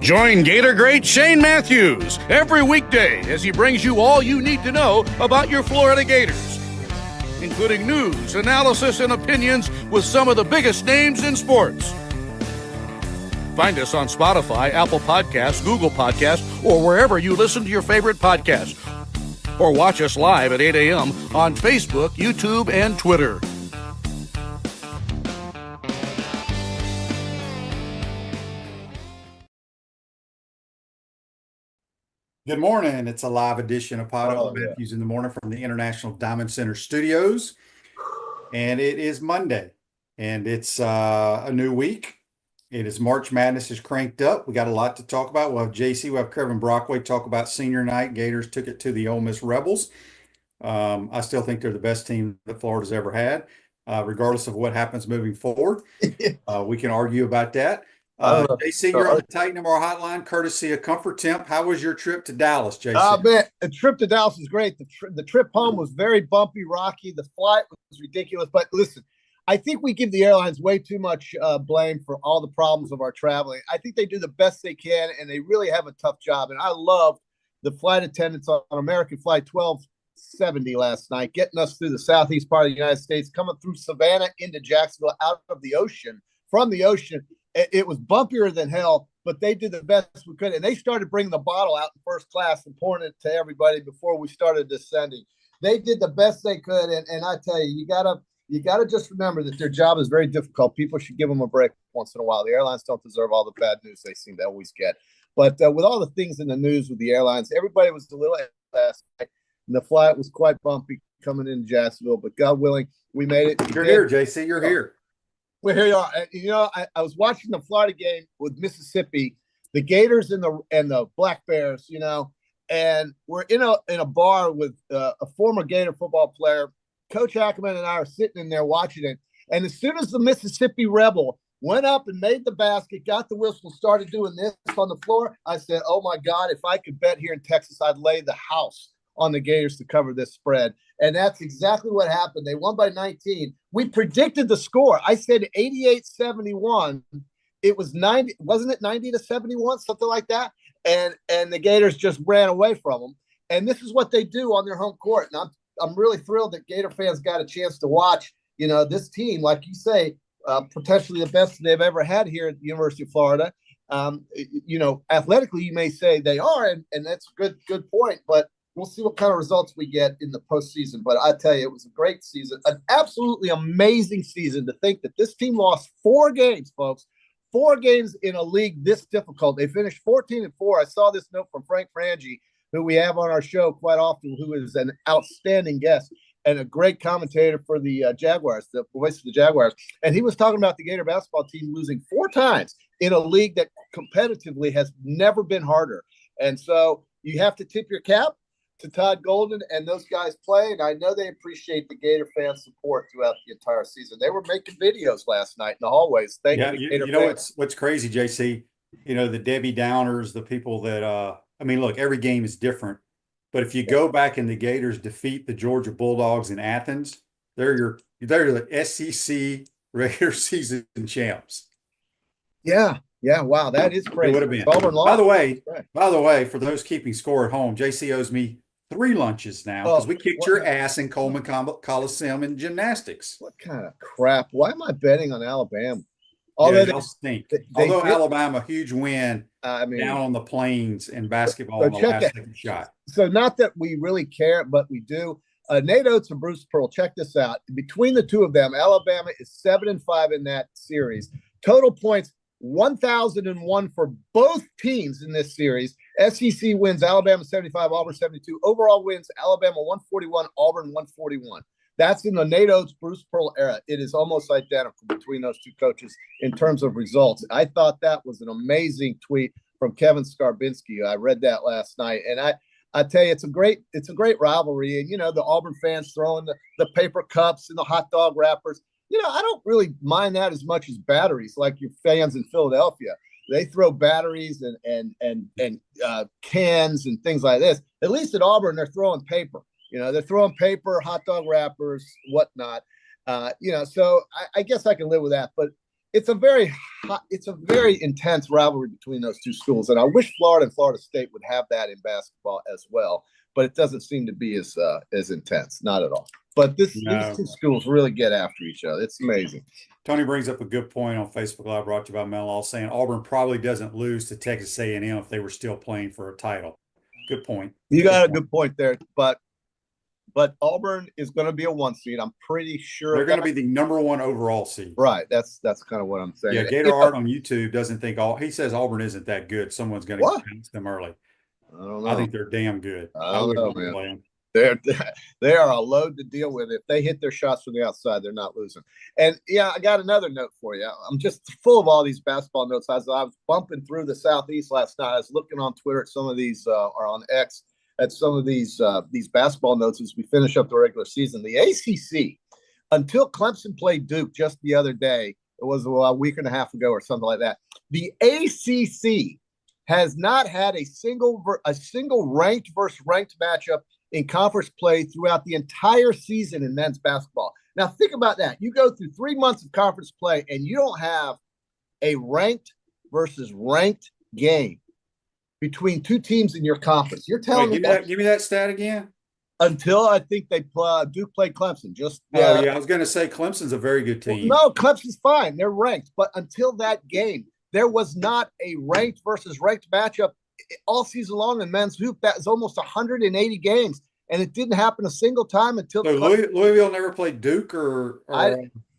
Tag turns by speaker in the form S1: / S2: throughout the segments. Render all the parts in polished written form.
S1: Join Gator great Shane Matthews every weekday as he brings you all you need to know about your Florida Gators, including news, analysis, and opinions with some of the biggest names in sports. Find us on Spotify, Apple Podcasts, Google Podcasts, or wherever you listen to your favorite podcasts. Or watch us live at 8 a.m. on Facebook, YouTube, and Twitter.
S2: Good morning. It's a live edition of PodUp Matthews in the morning from the International Diamond Center Studios. And it is Monday, and it's a new week. It is March Madness is cranked up. We got a lot to talk about. We'll have JC, we'll have Kevin Brockway talk about senior night. Gators took it to the Ole Miss Rebels. I still think they're the best team that Florida's ever had, regardless of what happens moving forward. We can argue about that. JC, you're on the Titan Tomorrow hotline, courtesy of Comfort Temp. How was your trip to Dallas, JC?
S3: Man, the trip to Dallas was great. The trip home was very bumpy, rocky. The flight was ridiculous. But listen, I think we give the airlines way too much blame for all the problems of our traveling. I think they do the best they can, and they really have a tough job. And I loved the flight attendants on American Flight 1270 last night, getting us through the southeast part of the United States, coming through Savannah into Jacksonville, out of the ocean, from the ocean. It was bumpier than hell, but they did the best we could. And they started bringing the bottle out in first class and pouring it to everybody before we started descending. They did the best they could. And I tell you, you gotta just remember that their job is very difficult. People should give them a break once in a while. The airlines don't deserve all the bad news they seem to always get. But with all the things in the news with the airlines, everybody was a little last night. And the flight was quite bumpy coming into Jacksonville. But God willing, we made it.
S2: You're here, JC. You're here.
S3: Well, here you are. You know, I was watching the Florida game with Mississippi, the Gators and the Black Bears. You know, and we're in a bar with a former Gator football player. Coach Ackerman and I are sitting in there watching it. And as soon as the Mississippi Rebel went up and made the basket, got the whistle, started doing this on the floor, I said, "Oh my God! If I could bet here in Texas, I'd lay the house on the Gators to cover this spread." And that's exactly what happened. They won by 19. We predicted the score. I said 88-71. It was 90, wasn't it 90-71, something like that? And the Gators just ran away from them. And this is what they do on their home court. And I'm really thrilled that Gator fans got a chance to watch, you know, this team, like you say, potentially the best they've ever had here at the University of Florida. You know, athletically, you may say they are, and that's a good point, but we'll see what kind of results we get in the postseason. But I tell you, it was a great season, an absolutely amazing season. To think that this team lost 4 games, folks, 4 games in a league this difficult. They finished 14-4. I saw this note from Frank Frangie, who we have on our show quite often, who is an outstanding guest and a great commentator for the Jaguars, the voice of the Jaguars. And he was talking about the Gator basketball team losing 4 times in a league that competitively has never been harder. And so you have to tip your cap to Todd Golden and those guys play, and I know they appreciate the Gator fan support throughout the entire season. They were making videos last night in the hallways. Thank you.
S2: You know what's crazy, JC? You know, the Debbie Downers, the people that I mean, look, every game is different, but if you go back and the Gators defeat the Georgia Bulldogs in Athens, they're the SEC regular season champs.
S3: Yeah, wow, that is crazy.
S2: It would have been. By the way, for those keeping score at home, JC owes me 3 lunches now because we kicked your ass in Coleman Coliseum in gymnastics.
S3: What kind of crap? Why am I betting on Alabama?
S2: Although Alabama, huge win down on the plains in basketball on the last second shot.
S3: So not that we really care, but we do. Nate Oates and Bruce Pearl, check this out. Between the two of them, Alabama is 7-5 in that series. Total points, 1,001 for both teams in this series. SEC wins, Alabama 75, Auburn 72. Overall wins, Alabama 141, Auburn 141. That's in the Nate Oates, Bruce Pearl era. It is almost identical between those two coaches in terms of results. I thought that was an amazing tweet from Kevin Skarbinski. I read that last night, and I tell you, it's a great rivalry. And you know, the Auburn fans throwing the paper cups and the hot dog wrappers. You know, I don't really mind that as much as batteries, like your fans in Philadelphia. They throw batteries and cans and things like this. At least at Auburn, they're throwing paper. You know, they're throwing paper, hot dog wrappers, whatnot. You know, so I guess I can live with that. But it's a very intense rivalry between those two schools, and I wish Florida and Florida State would have that in basketball as well. But it doesn't seem to be as intense, not at all. But these two schools really get after each other. It's amazing.
S2: Tony brings up a good point on Facebook Live, brought to you by Mel Law, saying Auburn probably doesn't lose to Texas A&M if they were still playing for a title. Good point.
S3: You got a good point there, but Auburn is going to be a 1 seed. I'm pretty sure
S2: they're going to be the #1 overall seed.
S3: Right. That's kind of what I'm saying.
S2: Yeah, Gator Art on YouTube doesn't think he says Auburn isn't that good. Someone's going to convince them early.
S3: I don't know.
S2: I think they're damn good.
S3: I don't know, man. They are a load to deal with. If they hit their shots from the outside, they're not losing. And yeah, I got another note for you. I'm just full of all these basketball notes. I was bumping through the Southeast last night. I was looking on Twitter at some of these, or on X, at some of these basketball notes as we finish up the regular season. The ACC, until Clemson played Duke just the other day, it was a week and a half ago or something like that. The ACC has not had a single ranked versus ranked matchup in conference play throughout the entire season in men's basketball. Now, think about that. You go through 3 months of conference play, and you don't have a ranked versus ranked game between two teams in your conference. You're telling me
S2: give me that stat again?
S3: Until I think Duke played Clemson.
S2: I was going to say Clemson's a very good team.
S3: No, Clemson's fine. They're ranked. But until that game, there was not a ranked versus ranked matchup all season long in men's hoop. That is almost 180 games, and it didn't happen a single time until.
S2: So Louisville never played Duke, or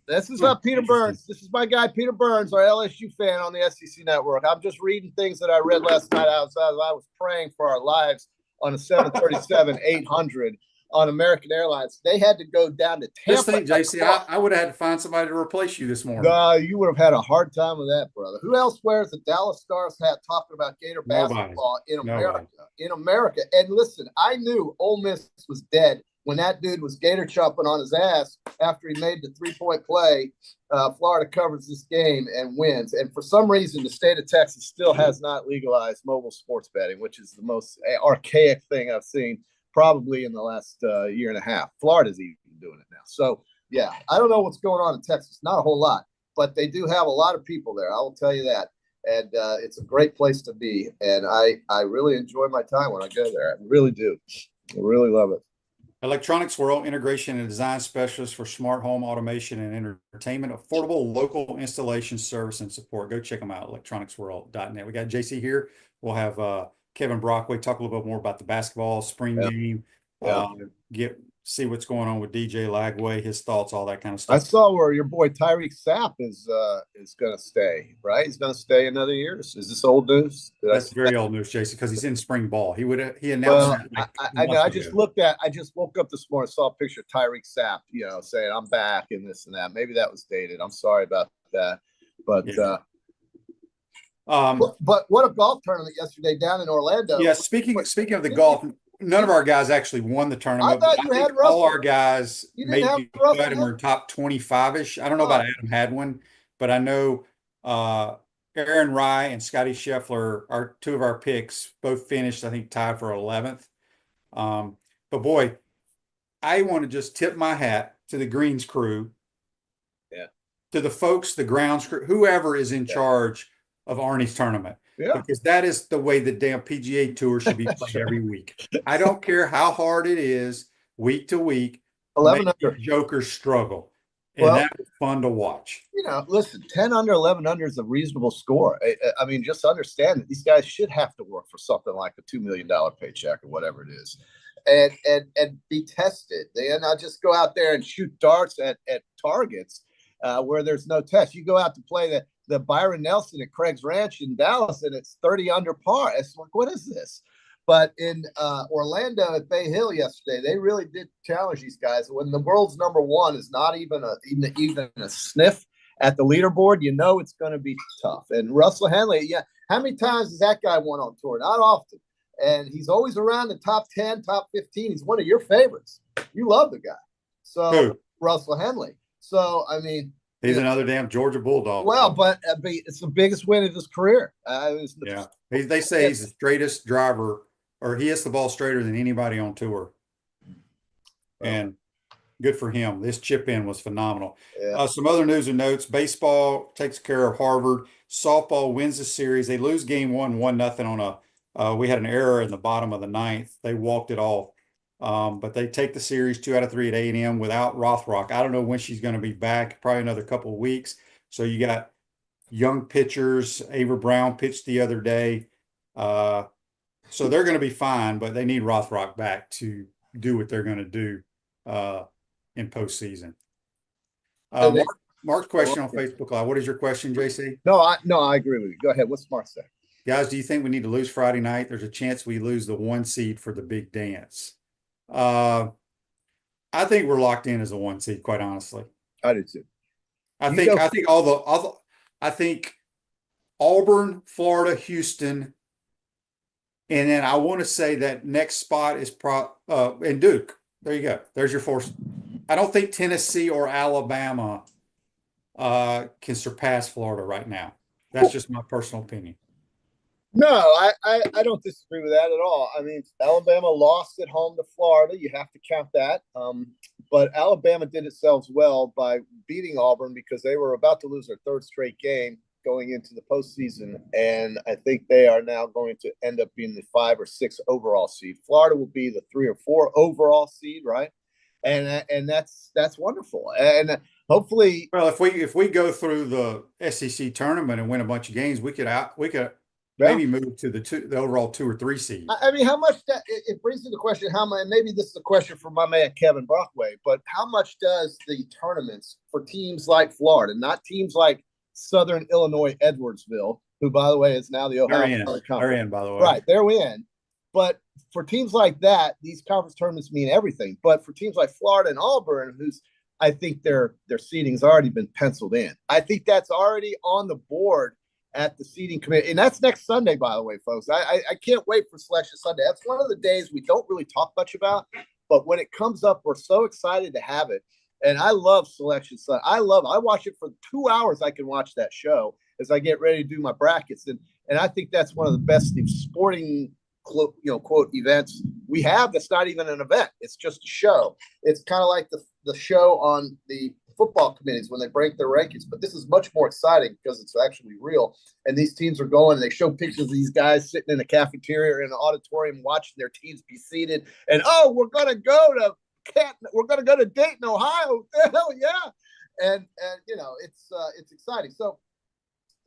S3: this is not Peter Burns. This is my guy Peter Burns, our LSU fan on the SEC Network. I'm just reading things that I read last night. I was praying for our lives on a 737-800 on American Airlines. They had to go down to Tampa.
S2: This thing, JC, I would have had to find somebody to replace you this morning.
S3: You would have had a hard time with that, brother. Who else wears the Dallas Stars hat talking about Gator basketball in America? In America. And listen, I knew Ole Miss was dead when that dude was Gator chopping on his ass after he made the 3-point play. Florida covers this game and wins. And for some reason, the state of Texas still has not legalized mobile sports betting, which is the most archaic thing I've seen probably in the last year and a half. Florida's even doing it now. So, yeah, I don't know what's going on in Texas. Not a whole lot, but they do have a lot of people there. I will tell you that. And it's a great place to be. And I really enjoy my time when I go there. I really do. I really love it.
S2: Electronics World, integration and design specialist for smart home automation and entertainment, affordable local installation service and support. Go check them out, electronicsworld.net. We got JC here. We'll have Kevin Brockway talk a little bit more about the basketball spring game. See what's going on with DJ Lagway, his thoughts, all that kind of stuff.
S3: I saw where your boy Tyreek Sapp is going to stay, right? He's going to stay another year. Is this old news?
S2: That's very old news, Jason, because he's in spring ball. He announced that.
S3: I just woke up this morning, saw a picture of Tyreek Sapp, saying I'm back and this and that. Maybe that was dated. I'm sorry about that, but what a golf tournament yesterday down in Orlando.
S2: Yeah, speaking of the golf. None of our guys actually won the tournament.
S3: I think
S2: all our guys maybe were top 25-ish. I don't know about Adam Hadwin, but I know Aaron Rye and Scotty Scheffler are two of our picks, both finished, I think, tied for 11th. But boy, I want to just tip my hat to the greens crew, to the folks, the grounds crew, whoever is in charge of Arnie's tournament.
S3: Yeah.
S2: Because that is the way the damn PGA Tour should be played every week. I don't care how hard it is week to week.
S3: 11 under.
S2: Jokers struggle. And that was fun to watch.
S3: Listen, 10 under, 11 under is a reasonable score. I mean, just understand that these guys should have to work for something like a $2 million paycheck or whatever it is. And be tested. They not just go out there and shoot darts at targets where there's no test. You go out to play the Byron Nelson at Craig's Ranch in Dallas, and it's 30 under par. It's like, what is this? But in Orlando at Bay Hill yesterday, they really did challenge these guys. When the world's #1 is not even a sniff at the leaderboard, it's going to be tough. And Russell Henley, how many times has that guy won on tour? Not often. And he's always around the top 10, top 15. He's one of your favorites. You love the guy. So Russell Henley. So, I mean,
S2: he's another damn Georgia Bulldog.
S3: Well, but it's the biggest win of his career.
S2: They say he's the straightest driver, or he hits the ball straighter than anybody on tour. And good for him. This chip in was phenomenal.
S3: Yeah.
S2: Some other news and notes. Baseball takes care of Harvard. Softball wins the series. They lose game 1-0 on we had an error in the bottom of the ninth. They walked it off. But they take the series 2 out of 3 at A&M without Rothrock. I don't know when she's going to be back, probably another couple of weeks. So you got young pitchers. Ava Brown pitched the other day. So they're going to be fine, but they need Rothrock back to do what they're going to do in postseason. Mark's question on Facebook Live. What is your question, JC?
S3: No, I agree with you. Go ahead. What's Mark say?
S2: Guys, do you think we need to lose Friday night? There's a chance we lose the 1 seed for the big dance. I think we're locked in as a 1 seed, quite honestly.
S3: I do too.
S2: I think Auburn, Florida, Houston, and then I want to say that next spot is and Duke. There you go. There's your 4. I don't think Tennessee or Alabama can surpass Florida right now. That's just my personal opinion.
S3: No, I don't disagree with that at all. I mean, Alabama lost at home to Florida. You have to count that. But Alabama did itself well by beating Auburn because they were about to lose their 3rd straight game going into the postseason. And I think they are now going to end up being the 5 or 6 overall seed. Florida will be the 3 or 4 overall seed, right? And that's wonderful. And hopefully,
S2: well, if we go through the SEC tournament and win a bunch of games, we could maybe move to the overall 2 or 3 seed.
S3: I mean, how much it brings to the question, how much, maybe this is a question for my man Kevin Brockway, but how much does the tournaments for teams like Florida, not teams like Southern Illinois Edwardsville, who, by the way, is now the Ohio
S2: Conference. They're in, by the way.
S3: Right, they're in. But for teams like that, these conference tournaments mean everything. But for teams like Florida and Auburn, I think their seeding has already been penciled in. I think that's already on the board at the seeding committee. And that's next Sunday, by the way, folks. I can't wait for Selection Sunday. That's one of the days we don't really talk much about. But when it comes up, we're so excited to have it. And I love Selection Sunday. I watch it for 2 hours. I can watch that show as I get ready to do my brackets. And I think that's one of the best sporting quote events we have. That's not even an event. It's just a show. It's kind of like the show on the football committees when they break their rankings, but this is much more exciting because it's actually real. And these teams are going, and they show pictures of these guys sitting in a cafeteria or in an auditorium watching their teams be seated. And we're gonna go to Dayton, Ohio. Hell yeah! And it's exciting. So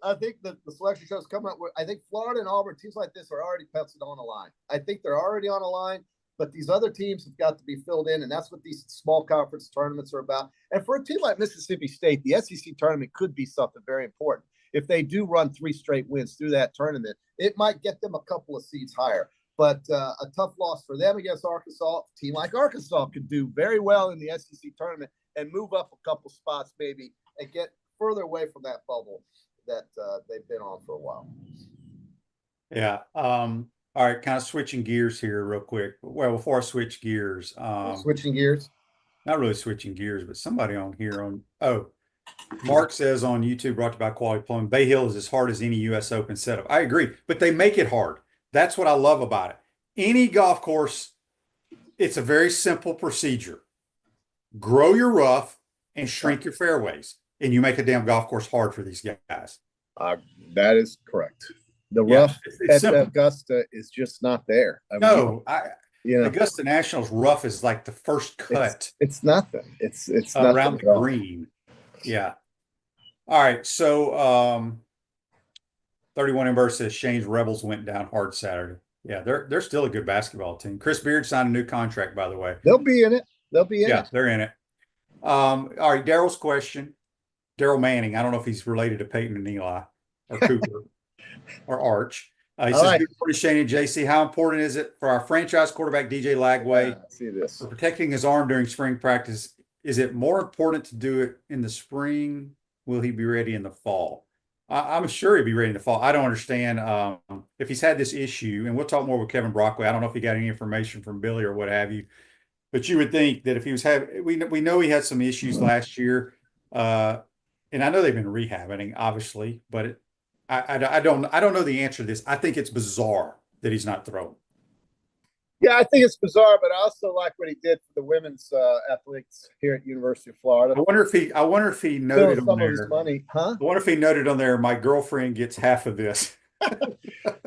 S3: I think that the selection show is coming up. I think Florida and Auburn, teams like this, are already penciled on a line. I think they're already on a line, but these other teams have got to be filled in, and that's what these small conference tournaments are about. And for a team like Mississippi State, the SEC tournament could be something very important. If they do run 3 straight wins through that tournament, it might get them a couple of seeds higher. But a tough loss for them against Arkansas. A team like Arkansas could do very well in the SEC tournament and move up a couple spots maybe and get further away from that bubble that they've been on for a while.
S2: Yeah. All right. Kind of switching gears here real quick. Well, before I switch gears.
S3: Switching gears?
S2: Not really switching gears, but somebody on here Mark says on YouTube, brought to you by Quality Plumbing, Bay Hill is as hard as any U.S. Open setup. I agree, but they make it hard. That's what I love about it. Any golf course, it's a very simple procedure. Grow your rough and shrink your fairways, and you make a damn golf course hard for these guys.
S3: That is correct. The rough at Augusta is just not there.
S2: Augusta National's rough is like the first cut.
S3: It's nothing. It's
S2: around the green. Yeah. All right. So 31 Ember says Shane's Rebels went down hard Saturday. Yeah, they're still a good basketball team. Chris Beard signed a new contract, by the way.
S3: They'll be in it.
S2: Yeah, they're in it. All right, Daryl's question. Daryl Manning. I don't know if he's related to Peyton and Eli or Cooper or Arch. He says, good morning, Shane and JC. How important is it for our franchise quarterback, DJ Lagway, for protecting his arm during spring practice? Is it more important to do it in the spring? Will he be ready in the fall? I'm sure he'll be ready in the fall. I don't understand if he's had this issue, and we'll talk more with Kevin Brockway. I don't know if he got any information from Billy or what have you, but you would think that if he was we know he had some issues last year, and I know they've been rehabbing, obviously, but I don't know the answer to this. I think it's bizarre that he's not throwing.
S3: Yeah, I think it's bizarre, but I also like what he did for the women's athletes here at University of Florida.
S2: I wonder if he noted on
S3: Some
S2: there.
S3: of his money, huh?
S2: I wonder if he noted on there, my girlfriend gets half of this.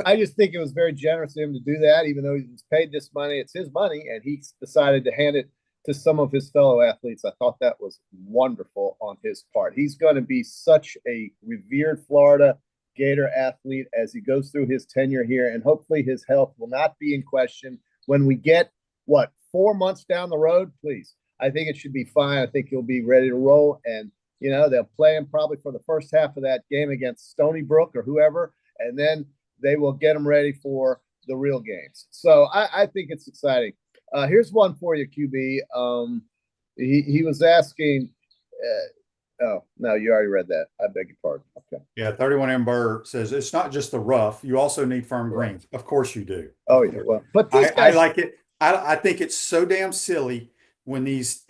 S3: I just think it was very generous of him to do that, even though he was paid this money. It's his money, and he decided to hand it to some of his fellow athletes. I thought that was wonderful on his part. He's going to be such a revered Florida Gator athlete as he goes through his tenure here, and hopefully his health will not be in question when we get, 4 months down the road, please. I think it should be fine. I think he'll be ready to roll, and, they'll play him probably for the first half of that game against Stony Brook or whoever, and then they will get him ready for the real games. So I think it's exciting. Here's one for you, QB. He was asking. Oh no, you already read that. I beg your pardon. Okay.
S2: Yeah, 31 Ember says it's not just the rough. You also need firm greens. Of course you do.
S3: Oh yeah. Well, but
S2: I like it. I think it's so damn silly when these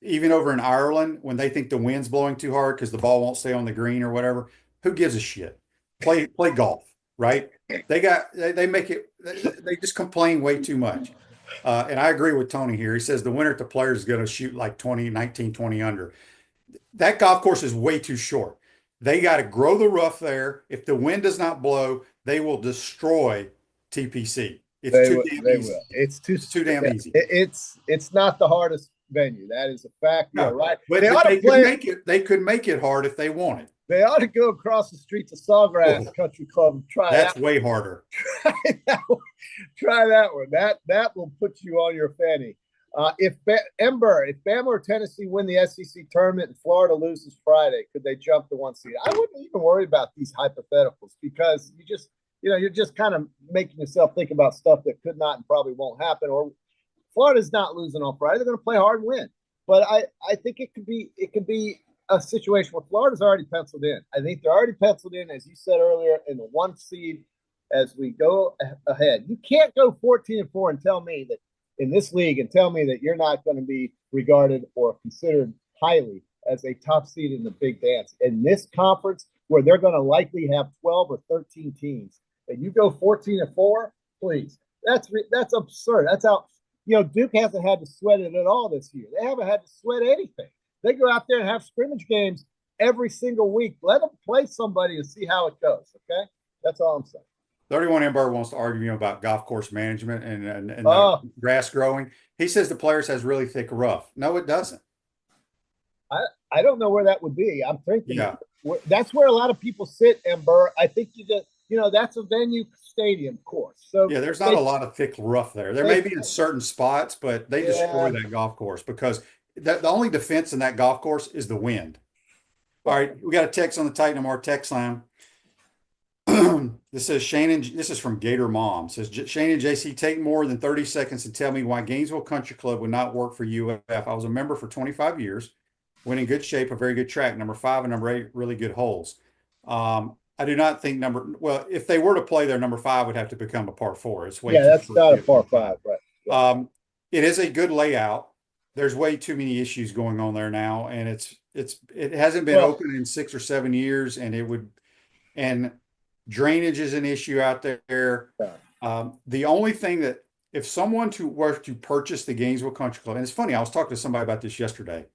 S2: even over in Ireland when they think the wind's blowing too hard because the ball won't stay on the green or whatever. Who gives a shit? Play golf, right? They make it. They just complain way too much. And I agree with Tony here. He says the winner at the Players is going to shoot like 20 under. That golf course is way too short. They got to grow the rough there. If the wind does not blow, they will destroy TPC. It's too damn easy. It's too damn easy.
S3: It's not the hardest venue. That is a fact.
S2: No,
S3: right.
S2: But they could make it hard if they wanted.
S3: They ought to go across the street to Sawgrass Country Club and try
S2: That's
S3: that.
S2: way harder.
S3: Try that one. That will put you on your fanny. If Bama or Tennessee win the SEC tournament and Florida loses Friday, could they jump the 1 seed? I wouldn't even worry about these hypotheticals because you're just kind of making yourself think about stuff that could not and probably won't happen. Or Florida's not losing on Friday; they're going to play hard and win. But I think it could be a situation where Florida's already penciled in. I think they're already penciled in, as you said earlier, in the 1 seed as we go ahead. You can't go 14-4 and tell me that in this league and tell me that you're not going to be regarded or considered highly as a top seed in the big dance. In this conference where they're going to likely have 12 or 13 teams, and you go 14-4, please. That's absurd. That's how, Duke hasn't had to sweat it at all this year. They haven't had to sweat anything. They go out there and have scrimmage games every single week. Let them play somebody and see how it goes, okay? That's all I'm saying.
S2: 31 Ember wants to argue about golf course management and grass growing. He says the Players has really thick rough. No, it doesn't.
S3: I don't know where that would be. I'm thinking that's where a lot of people sit, Ember. I think that's a venue stadium course. So
S2: yeah, there's not a lot of thick rough there. There may be in certain spots, but they destroy that golf course because the only defense in that golf course is the wind. All right, we got a text on the Titan MR text line. This says this is from Gator Mom. It says Shane and JC, take more than 30 seconds to tell me why Gainesville Country Club would not work for UF. I was a member for 25 years, went in good shape, a very good track, number 5 and number 8, really good holes. I do not think if they were to play there, number 5 would have to become a par 4. It's way
S3: that's not a par 5, right?
S2: Yeah. It is a good layout. There's way too many issues going on there now, and it hasn't been open in 6 or 7 years, and drainage is an issue out there. The only thing that if someone were to purchase the Gainesville Country Club, and it's funny, I was talking to somebody about this yesterday.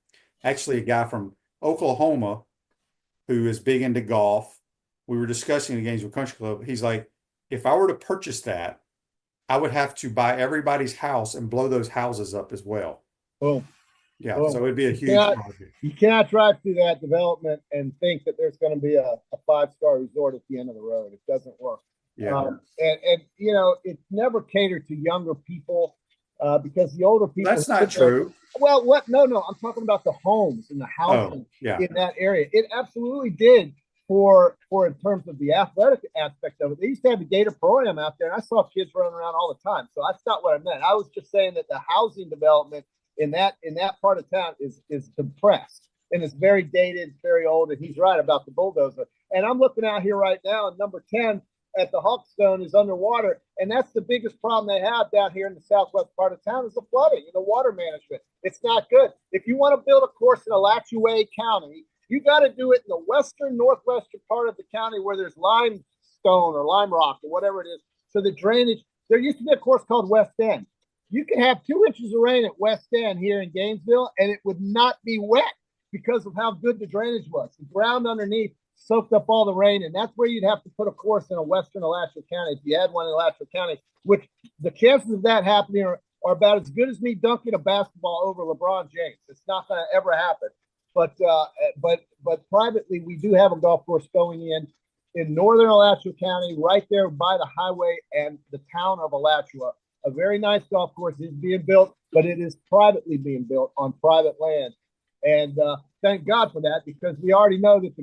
S2: Actually, a guy from Oklahoma who is big into golf. We were discussing the Gainesville Country Club. He's like, if I were to purchase that, I would have to buy everybody's house and blow those houses up as well.
S3: Boom.
S2: Yeah, so it'd be a huge project.
S3: You cannot drive through that development and think that there's going to be a 5-star resort at the end of the road. It doesn't work.
S2: Yeah.
S3: And it's never catered to younger people because the older people.
S2: That's not true.
S3: Well, what? No. I'm talking about the homes and the housing in that area. It absolutely did for in terms of the athletic aspect of it. They used to have the Gator Pro-Am out there, and I saw kids running around all the time. So that's not what I meant. I was just saying that the housing development in that part of town is depressed and it's very dated, very old. And he's right about the bulldozer. And I'm looking out here right now, and number 10 at the Hawkstone is underwater, and that's the biggest problem they have down here in the southwest part of town is the flooding and the water management. It's not good. If you want to build a course in Alachua County, you got to do it in the western northwestern part of the county where there's limestone or lime rock or whatever it is. So the drainage. There used to be a course called West End. You can have 2 inches of rain at West End here in Gainesville, and it would not be wet because of how good the drainage was. The ground underneath soaked up all the rain, and that's where you'd have to put a course in a western Alachua County if you had one in Alachua County, which the chances of that happening are about as good as me dunking a basketball over LeBron James. It's not going to ever happen. But privately, we do have a golf course going in northern Alachua County, right there by the highway and the town of Alachua. A very nice golf course is being built, but it is privately being built on private land. And thank God for that, because we already know that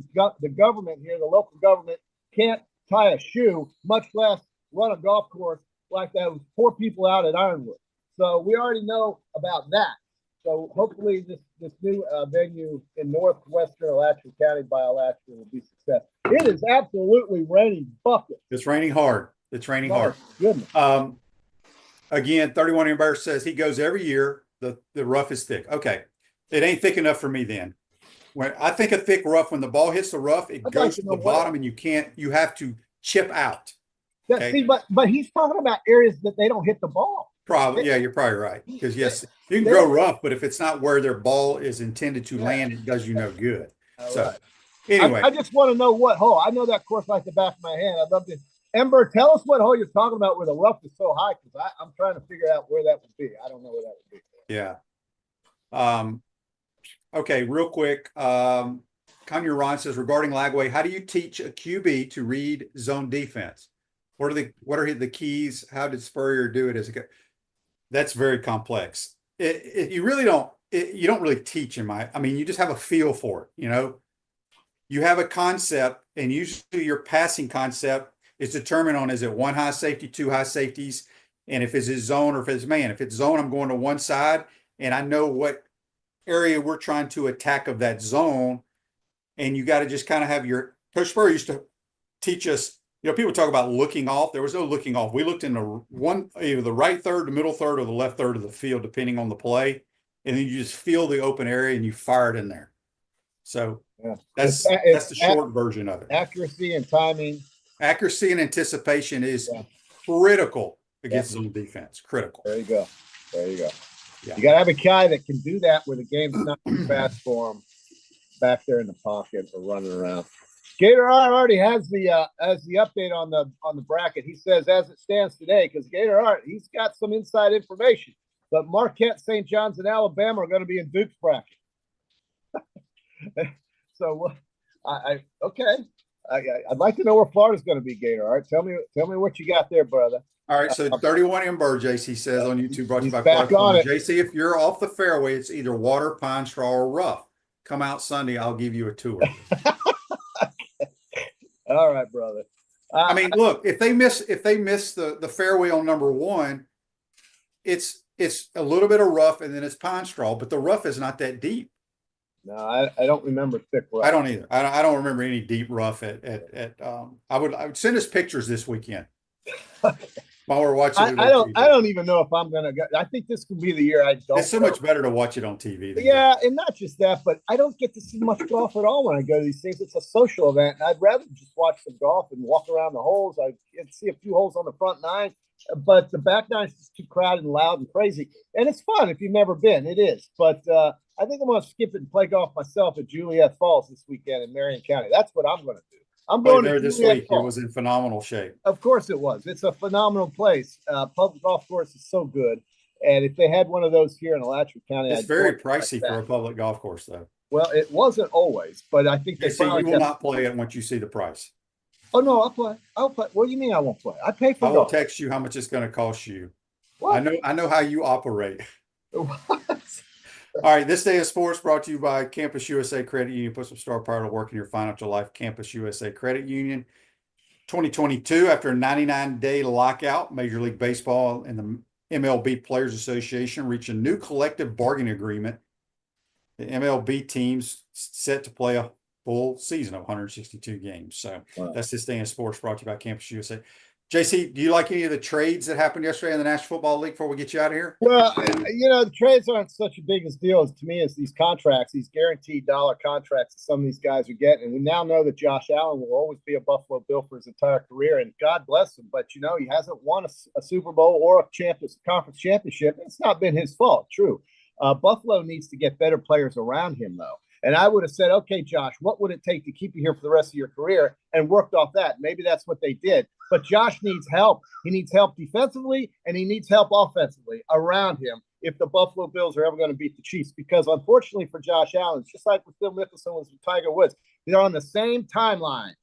S3: the government here, the local government, can't tie a shoe, much less run a golf course like those poor people out at Ironwood. So we already know about that. So hopefully this new venue in northwestern Alachua County by Alachua will be successful. It is absolutely raining buckets.
S2: It's raining hard. It's raining hard.
S3: Goodness.
S2: Again, 31 Ember says he goes every year. The rough is thick. Okay. It ain't thick enough for me then. When I think a thick rough, when the ball hits the rough, it goes to the bottom and you have to chip out.
S3: Okay? See, but he's talking about areas that they don't hit the ball.
S2: Probably, yeah, you're probably right. Because yes, you can grow rough, but if it's not where their ball is intended to land, it does you no good. So anyway,
S3: I just want to know what hole. I know that course like the back of my hand. I'd love to. Ember, tell us what hole you're talking about where the rough is so high, because I'm trying to figure out where that would be. I don't know where that would be.
S2: Yeah. Okay, real quick. Kanye Ron says, regarding Lagway, how do you teach a QB to read zone defense? What are the keys? How did Spurrier do it as a guy? That's very complex. You really don't. You don't really teach him. I mean, you just have a feel for it. You know, you have a concept, and usually your passing concept is determined on, is it one high safety, two high safeties, and if it's his zone or if it's man. If it's zone, I'm going to one side, and I know what area we're trying to attack of that zone. And you got to just kind of have your Coach Spurrier used to teach us. You know, people talk about looking off. There was no looking off. We looked in either the right third, the middle third, or the left third of the field, depending on the play. And then you just feel the open area and you fire it in there. So that's the short version of it.
S3: Accuracy and timing.
S2: Accuracy and anticipation is critical against zone defense. Critical.
S3: There you go. There you go.
S2: Yeah.
S3: You got to have a guy that can do that where the game's not too fast for him back there in the pocket or running around. Gator Art already has the update on the bracket. He says, as it stands today, because Gator Art, he's got some inside information. But Marquette, St. John's, and Alabama are going to be in Duke's bracket. So, I'd like to know where Florida's going to be, Gator Art. Tell me what you got there, brother.
S2: All right, so 31 Ember, JC says on YouTube, brought to you by
S3: back on it.
S2: JC, if you're off the fairway, it's either water, pine straw, or rough. Come out Sunday, I'll give you a tour.
S3: All right, brother.
S2: I mean, look, if they miss the fairway on number one, it's a little bit of rough and then it's pine straw, but the rough is not that deep.
S3: No, I don't remember thick rough.
S2: I don't either. I don't remember any deep rough I would send us pictures this weekend. While we're watching,
S3: I don't even know if I'm gonna go. I think this could be the year I don't.
S2: It's so much better to watch it on TV.
S3: Yeah, and not just that, but I don't get to see much golf at all when I go to these things. It's a social event, and I'd rather just watch some golf and walk around the holes. I get to see a few holes on the front nine, but the back nine is just too crowded and loud and crazy. And it's fun if you've never been. It is, but I think I'm gonna skip it and play golf myself at Juliet Falls this weekend in Marion County. That's what I'm gonna do. I'm going
S2: there this week. It was in phenomenal shape.
S3: Of course it was. It's a phenomenal place. Public golf course is so good. And if they had one of those here in Alachua County,
S2: it's very pricey for a public golf course, though.
S3: Well, it wasn't always, but I think
S2: they say you will not play it once you see the price.
S3: Oh no, I'll play. What do you mean I won't play? I pay for.
S2: I will text you how much it's going to cost you. What? I know how you operate.
S3: What?
S2: All right, this day of sports brought to you by Campus USA Credit Union. Put some star power to work in your financial life. Campus USA Credit Union. 2022, after a 99-day lockout, Major League Baseball and the MLB Players Association reached a new collective bargaining agreement. The MLB teams set to play a full season of 162 games. So that's this day in sports brought to you by Campus USA. JC, do you like any of the trades that happened yesterday in the National Football League before we get you out of here?
S3: Well, the trades aren't such a big deal as to me as these contracts, these guaranteed dollar contracts that some of these guys are getting. And we now know that Josh Allen will always be a Buffalo Bill for his entire career, and God bless him. But, he hasn't won a Super Bowl or a conference championship. It's not been his fault, true. Buffalo needs to get better players around him, though. And I would have said, okay, Josh, what would it take to keep you here for the rest of your career, and worked off that? Maybe that's what they did. But Josh needs help. He needs help defensively, and he needs help offensively around him if the Buffalo Bills are ever going to beat the Chiefs. Because unfortunately for Josh Allen, it's just like with Phil Mickelson was with Tiger Woods. They're on the same timeline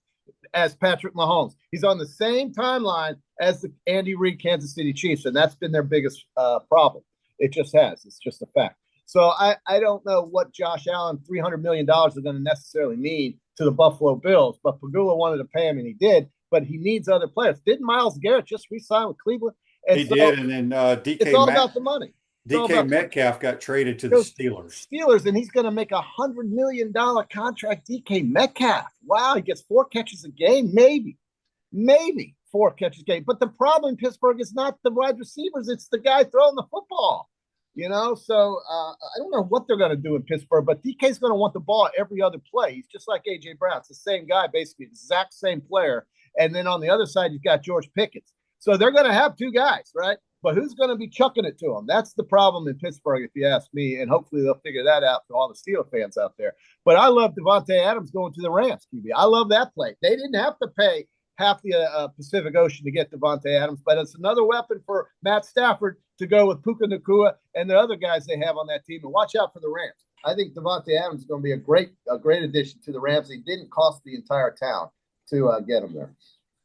S3: as Patrick Mahomes. He's on the same timeline as the Andy Reid Kansas City Chiefs, and that's been their biggest problem. It just has. It's just a fact. So I don't know what Josh Allen, $300 million is going to necessarily mean to the Buffalo Bills, but Pagula wanted to pay him, and he did. But he needs other players. Didn't Myles Garrett just re-sign with Cleveland? And
S2: he did, and then
S3: it's all about the money.
S2: DK Metcalf got traded to the Steelers.
S3: And he's going to make $100 million contract. DK Metcalf. Wow, he gets 4 catches a game, maybe 4 catches a game. But the problem in Pittsburgh is not the wide receivers; it's the guy throwing the football. So I don't know what they're going to do in Pittsburgh, but DK's going to want the ball every other play. He's just like A.J. Brown. It's the same guy, basically, exact same player. And then on the other side, you've got George Pickens. So they're going to have 2 guys, right? But who's going to be chucking it to them? That's the problem in Pittsburgh, if you ask me. And hopefully they'll figure that out for all the Steelers fans out there. But I love Devontae Adams going to the Rams, QB. I love that play. They didn't have to pay half the Pacific Ocean to get Devontae Adams, but it's another weapon for Matt Stafford to go with Puka Nacua and the other guys they have on that team. And watch out for the Rams. I think Devontae Adams is going to be a great addition to the Rams. He didn't cost the entire town to get him there.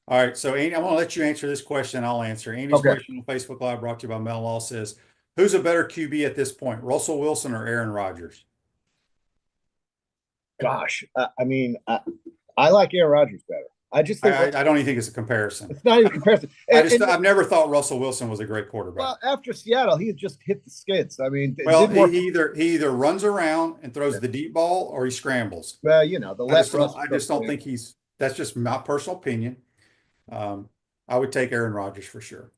S2: All right, so Andy, I'm going to let you answer this question. I'll answer. Andy's question on Facebook Live, brought to you by Mel Law, says, who's a better QB at this point, Russell Wilson or Aaron Rodgers?
S3: Gosh, I like Aaron Rodgers better. I just think
S2: I don't even think it's a comparison.
S3: It's not even a comparison.
S2: I've never thought Russell Wilson was a great quarterback.
S3: Well, after Seattle, he had just hit the skids.
S2: He either runs around and throws the deep ball or he scrambles.
S3: Well, the left.
S2: I just don't think that's just my personal opinion. I would take Aaron Rodgers for sure.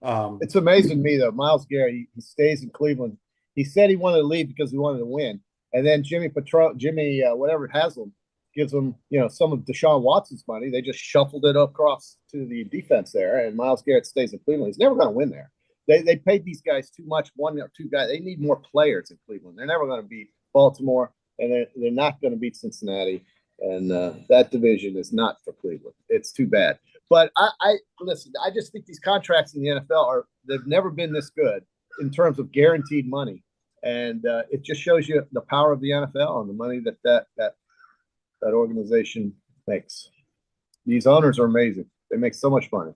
S3: Yeah. It's amazing to me though. Myles Garrett, he stays in Cleveland. He said he wanted to leave because he wanted to win, and then Jimmy Haslam gives them, some of Deshaun Watson's money. They just shuffled it across to the defense there, and Myles Garrett stays in Cleveland. He's never going to win there. They paid these guys too much, 1 or 2 guys. They need more players in Cleveland. They're never going to beat Baltimore, and they're not going to beat Cincinnati. And that division is not for Cleveland. It's too bad. But listen, I just think these contracts in the NFL they've never been this good in terms of guaranteed money. And it just shows you the power of the NFL and the money that organization makes. These owners are amazing. They make so much money.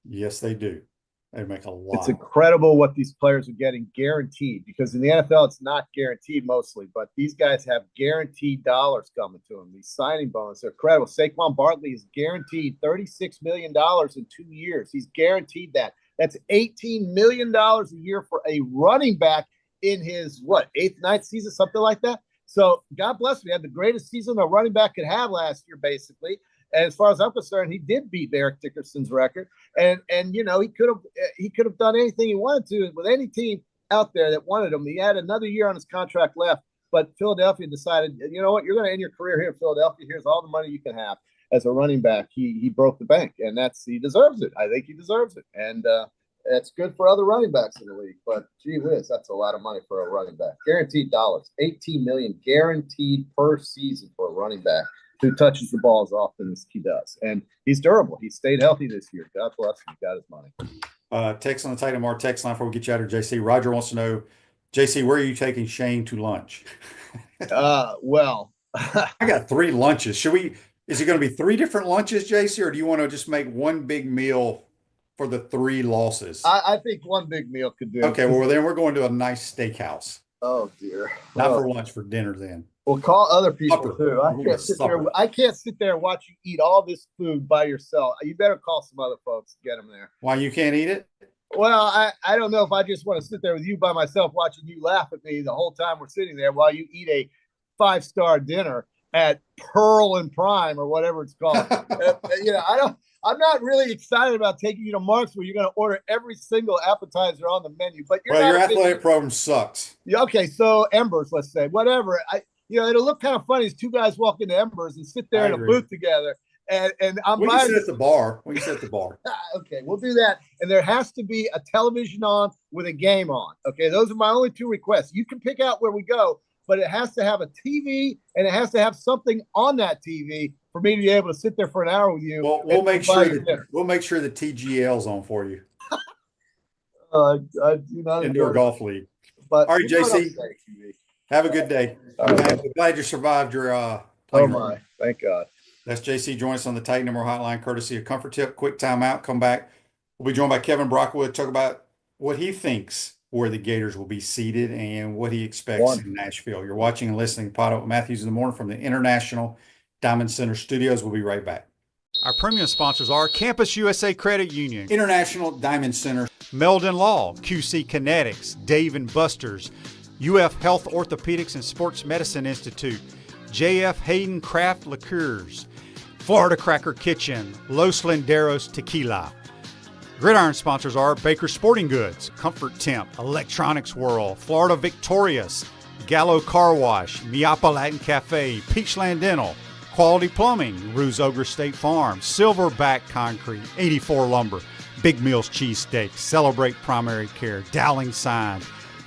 S2: Yes, they do. They make a lot.
S3: It's incredible what these players are getting guaranteed, because in the NFL, it's not guaranteed mostly, but these guys have guaranteed dollars coming to them. These signing bonuses are incredible. Saquon Barkley is guaranteed $36 million in 2 years. He's guaranteed that. That's $18 million a year for a running back in his, 8th, 9th season, something like that. So God bless him. He had the greatest season a running back could have last year, basically. And as far as I'm concerned, he did beat Eric Dickerson's record. And he could have done anything he wanted to with any team out there that wanted him. He had another year on his contract left, but Philadelphia decided, you know what, you're going to end your career here in Philadelphia. Here's all the money you can have as a running back. He broke the bank, and he deserves it. I think he deserves it. And it's good for other running backs in the league, but gee whiz, that's a lot of money for a running back. Guaranteed dollars, $18 million guaranteed per season for a running back who touches the ball as often as he does. And he's durable. He stayed healthy this year. God bless him. He got his money.
S2: Text on the Titan Mar text line before we get you out of JC. Roger wants to know, JC, where are you taking Shane to lunch?
S3: Well,
S2: I got 3 lunches. Is it going to be 3 different lunches, JC, or do you want to just make one big meal for the 3 losses?
S3: I think one big meal could do.
S2: Okay, well, then we're going to a nice steakhouse.
S3: Oh, dear.
S2: Not for lunch, for dinner then.
S3: Well, call other people
S2: Supper.
S3: too. I can't sit there and watch you eat all this food by yourself. You better call some other folks to get them there.
S2: Why, you can't eat it?
S3: Well, I don't know if I just want to sit there with you by myself watching you laugh at me the whole time we're sitting there while you eat a 5-star dinner at Pearl and Prime or whatever it's called. I'm not really excited about taking you to Mark's where you're going to order every single appetizer on the menu. But
S2: your athletic program sucks.
S3: Yeah, okay, so Embers, let's say, whatever. It'll look kind of funny as two guys walk into Embers and sit there in a booth together. And
S2: we can sit at the bar.
S3: Okay, we'll do that. And there has to be a television on with a game on. Okay, those are my only two requests. You can pick out where we go, but it has to have a TV and it has to have something on that TV for me to be able to sit there for an hour with you.
S2: Well, we'll make sure the TGL's on for you. Indoor Golf League.
S3: But
S2: all right, JC, have a good day. I'm glad you survived your
S3: oh my, thank God.
S2: That's JC. Join us on the Titan Number Hotline, courtesy of Comfort Tip. Quick timeout. Come back. We'll be joined by Kevin Brockway to talk about what he thinks where the Gators will be seated and what he expects in Nashville. You're watching and listening to PodUp with Matthews in the Morning from the International Diamond Center Studios. We'll be right back.
S4: Our premium sponsors are Campus USA Credit Union,
S2: International Diamond Center,
S4: Meldon Law, QC Kinetics, Dave & Buster's, UF Health Orthopedics and Sports Medicine Institute, JF Hayden Craft Liqueurs, Florida Cracker Kitchen, Los Linderos Tequila. Gridiron sponsors are Baker Sporting Goods, Comfort Temp, Electronics World, Florida Victorious, Gallo Car Wash, Miapa Latin Cafe, Peachland Dental, Quality Plumbing, Ruse Ogre State Farm, Silverback Concrete, 84 Lumber, Big Meals Cheesesteak, Celebrate Primary Care, Dowling Sign,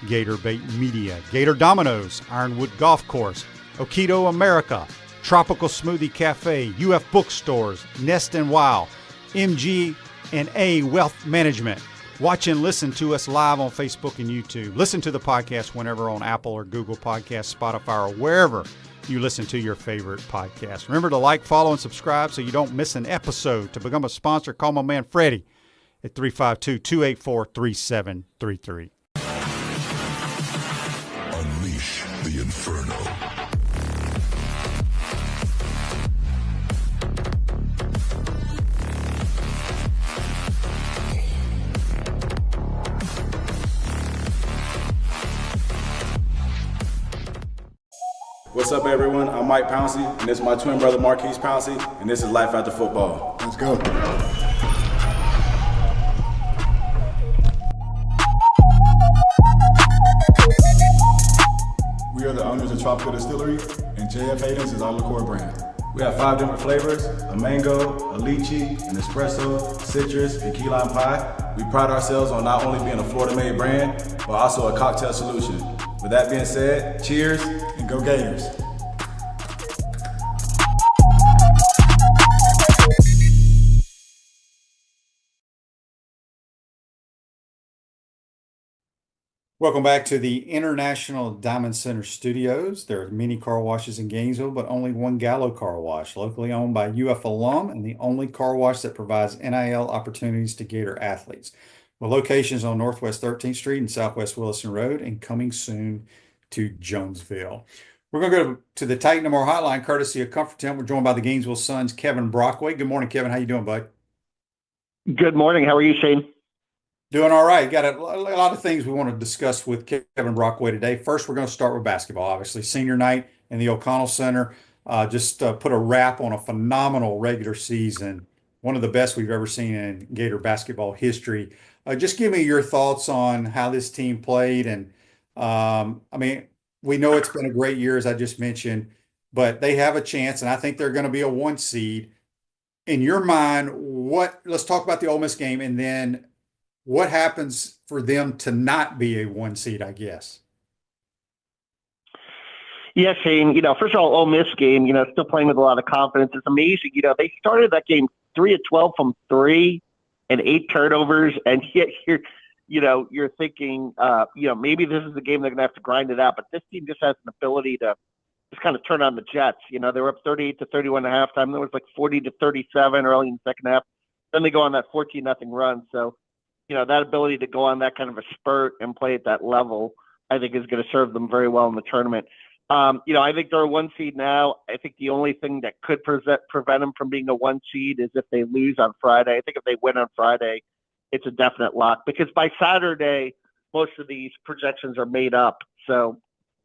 S4: Gator Bait Media, Gator Dominoes, Ironwood Golf Course, Okido America, Tropical Smoothie Cafe, UF Bookstores, Nest and Wow, MG&A Wealth Management. Watch and listen to us live on Facebook and YouTube. Listen to the podcast whenever on Apple or Google Podcasts, Spotify, or wherever you listen to your favorite podcast. Remember to like, follow, and subscribe so you don't miss an episode. To become a sponsor, call my man Freddie at 352-284-3733.
S5: Unleash the Inferno.
S6: What's up, everyone? I'm Mike Pouncey, and this is my twin brother Marquise Pouncey, and this is Life After Football.
S5: Let's go.
S6: We are the owners of Tropical Distillery, and JF Hayden's is our liqueur brand. We have 5 different flavors: a mango, a lychee, an espresso, citrus, and key lime pie. We pride ourselves on not only being a Florida-made brand, but also a cocktail solution. With that being said, cheers and go Gators.
S2: Welcome back to the International Diamond Center Studios. There are many car washes in Gainesville, but only one Gallo Car Wash, locally owned by UF alum and the only car wash that provides NIL opportunities to Gator athletes. With locations on Northwest 13th Street and Southwest Wilson Road, and coming soon to Jonesville. We're going to go to the Titan Number Hotline, courtesy of Comfort Temp. We're joined by the Gainesville Sun's Kevin Brockway. Good morning, Kevin. How you doing, bud?
S7: Good morning. How are you, Shane?
S2: Doing all right. Got a lot of things we want to discuss with Kevin Brockway today. First, we're going to start with basketball. Obviously, senior night in the O'Connell Center just put a wrap on a phenomenal regular season, one of the best we've ever seen in Gator basketball history. Just give me your thoughts on how this team played. And we know it's been a great year, as I just mentioned, but they have a chance, and I think they're going to be a 1 seed. In your mind, let's talk about the Ole Miss game, and then what happens for them to not be a 1 seed, I guess?
S7: Yes, Shane. First of all, Ole Miss game, still playing with a lot of confidence. It's amazing. They started that game 3 of 12 from 3 and 8 turnovers, and yet you're thinking, maybe this is the game they're going to have to grind it out. But this team just has an ability to just kind of turn on the jets. They were up 38-31 at halftime. There was like 40-37 early in the second half. Then they go on that 14-0 run. So, that ability to go on that kind of a spurt and play at that level, I think is going to serve them very well in the tournament. I think they're a 1 seed now. I think the only thing that could prevent them from being a 1 seed is if they lose on Friday. I think if they win on Friday, it's a definite lock, because by Saturday, most of these projections are made up. So,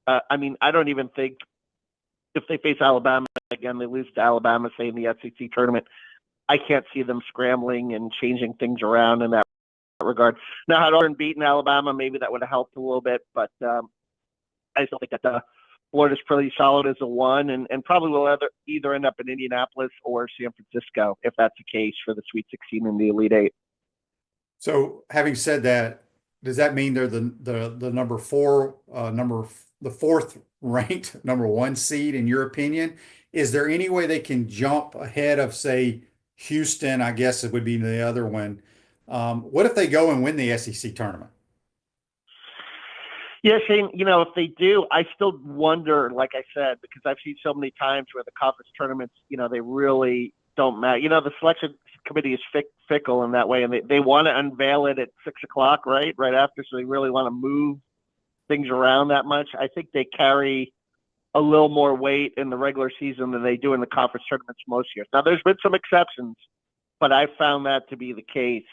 S7: I don't even think if they face Alabama again, they lose to Alabama, say in the SEC tournament. I can't see them scrambling and changing things around in that regard. Now, had Auburn beaten Alabama, maybe that would have helped a little bit, but I still think that Florida's pretty solid as a 1, and probably will either end up in Indianapolis or San Francisco if that's the case for the Sweet 16 and the Elite 8.
S2: So, having said that, does that mean they're the number 4, the 4th ranked number 1 seed in your opinion? Is there any way they can jump ahead of, say, Houston? I guess it would be the other one. What if they go and win the SEC tournament?
S7: Yeah, Shane, if they do, I still wonder, like I said, because I've seen so many times where the conference tournaments, they really don't matter. The selection committee is fickle in that way, and they want to unveil it at 6 o'clock, right after, so they really want to move things around that much. I think they carry a little more weight in the regular season than they do in the conference tournaments most years. Now, there's been some exceptions, but I found that to be the case.